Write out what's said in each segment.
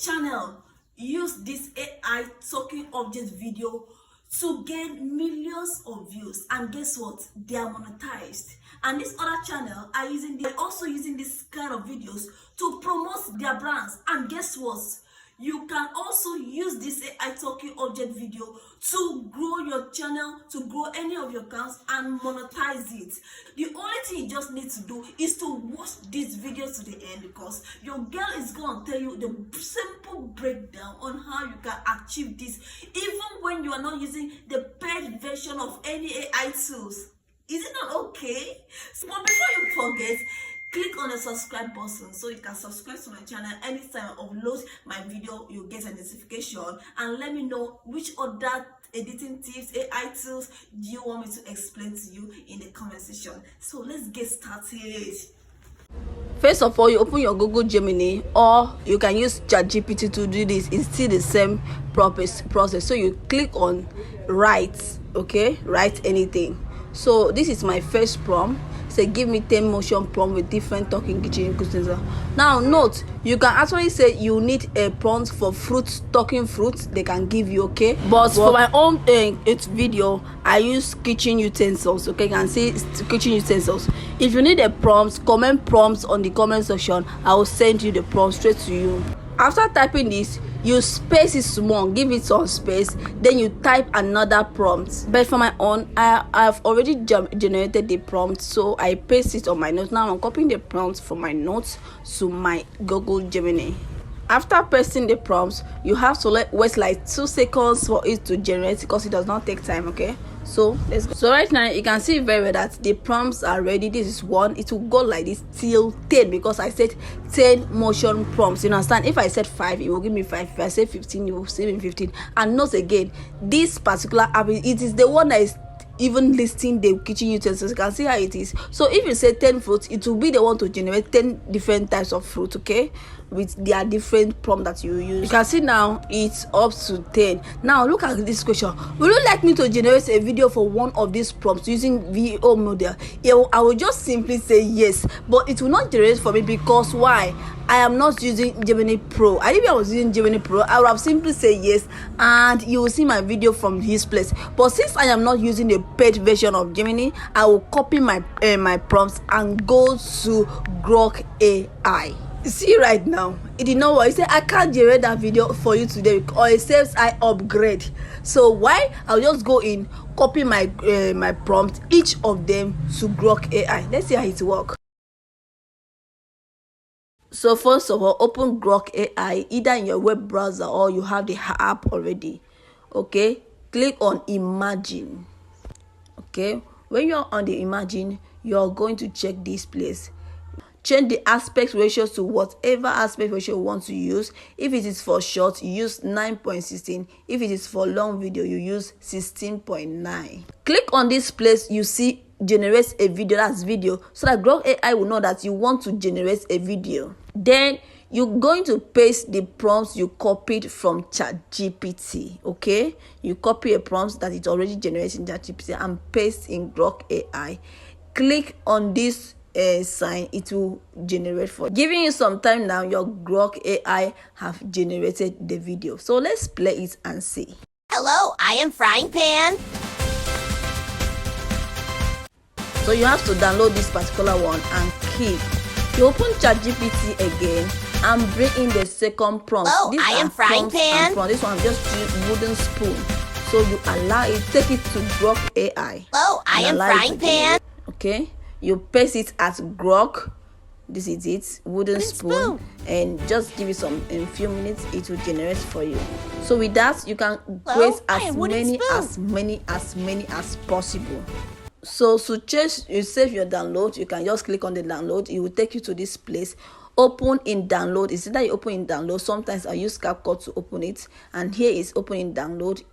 this channel use this AI talking object video to gain millions of views, and guess what, they are monetized. And this other channel are also using this kind of videos to promote their brands, and guess what, you can also use this AI talking object video to grow your channel, to grow any of your accounts and monetize it. The only thing you just need to do is to watch this video to the end, because your girl is going to tell you the simple breakdown on how you can achieve this, even when you are not using the paid version of any AI tools. Is it not okay? But before you forget, click on the subscribe button so you can subscribe to my channel. Anytime I upload my video, you'll get a notification. And let me know which other editing tips, AI tools do you want me to explain to you in the comment section. So let's get started. First of all, you open your Google Gemini, or you can use ChatGPT to do this. It's still the same process. So you click on write, okay, write anything. So this is my first prompt. Say give me 10 motion prompt with different talking kitchen utensils. Now note, you can actually say you need a prompt for fruits, talking fruits, they can give you, okay, but for my own it's video, I use kitchen utensils, okay. You can see kitchen utensils. If you need a prompt, comment prompts on the comment section. I will send you the prompt straight to you. After typing this, you space it small, give it some space, then you type another prompt. But for my own, I've already generated the prompt, so I paste it on my notes. Now I'm copying the prompt from my notes to my Google Gemini. After pasting the prompts, you have to wait like 2 seconds for it to generate, because it does not take time, okay. So let's go. So right now you can see very well that the prompts are ready. This is 1. It will go like this till 10, because I said 10 motion prompts, you understand. If I said 5, it will give me 5. If I say 15, it will give me 15. And note again, this particular app, it is the one that is even listing the kitchen utensils. You can see how it is. So if you say 10 fruits, it will be the one to generate 10 different types of fruit, okay, with their different prompt that you use. You can see now it's up to 10. Now look at this question: will you like me to generate a video for one of these prompts using VO model? I will just simply say yes, but it will not generate for me, because why? I am not using Gemini Pro. If I was using Gemini Pro, I would have simply said yes, and you will see my video from his place. But since I am not using the paid version of Gemini, I will copy my prompts and go to Grok AI. See right now, it did not work. It said I can't generate that video for you today, or it says I upgrade. So why? I'll just go in, copy my my prompt, each of them, to Grok AI. Let's see how it works. So first of all, open Grok AI either in your web browser or you have the app already, okay. Click on Imagine, okay. When you're on the Imagine, you're going to check this place. Change the aspect ratio to whatever aspect ratio you want to use. If it is for short, you use 9.16. If it is for long video, you use 16.9. Click on this place, you see generate a video, that's video, so that Grok AI will know that you want to generate a video. Then you're going to paste the prompts you copied from ChatGPT, okay. You copy a prompt that is already generated in ChatGPT and paste in Grok AI. Click on this sign, it will generate for you. Giving you some time now, your Grok AI have generated the video. So let's play it and see. Hello, I am Frying Pan. So you have to download this particular one and keep. You open ChatGPT again and bring in the second prompt. Hello, I am Frying Pan. This one just use wooden spoon. So you allow it, take it to Grok AI. Hello, I am Frying Pan. Okay, you paste it at Grok. This is it, wooden spoon, and just give it some in few minutes, it will generate for you. So with that, you can create as many as possible. So to you save your download, you can just click on the download. It will take you to this place. Open in download. It's that you open in download. Sometimes I use CapCut to open it, and here is open in download.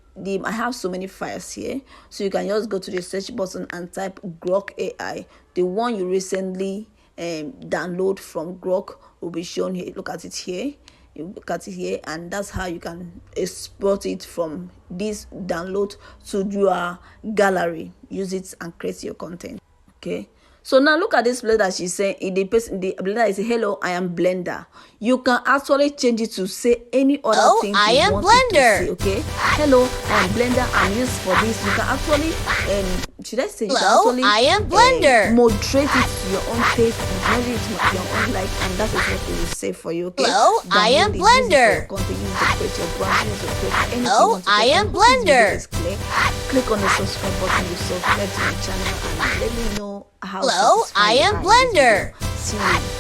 I have so many files here, so you can just go to the search button and type Grok AI. The one you recently download from Grok will be shown here. Look at it here. You look at it here, and that's how you can export it from this download to your gallery. Use it and create your content. Okay, So now look at this blender. She's saying the blender is hello, I am blender. You can actually change it to say any other thing I you am want blender. it to say. Okay, hello, I am blender. I'm used for this. You can actually should I say you can Hello, actually I am blender. moderate it to your own taste and manage it to your own like, and that is what it will say for you. Okay, Hello, I am blender. Content, use to create your brand, use to create anything you Oh, want to I create. am And once this video blender. is clear, click on the subscribe button to subscribe to my channel and let me know how Hello, satisfied I you am are in this blender. video. See you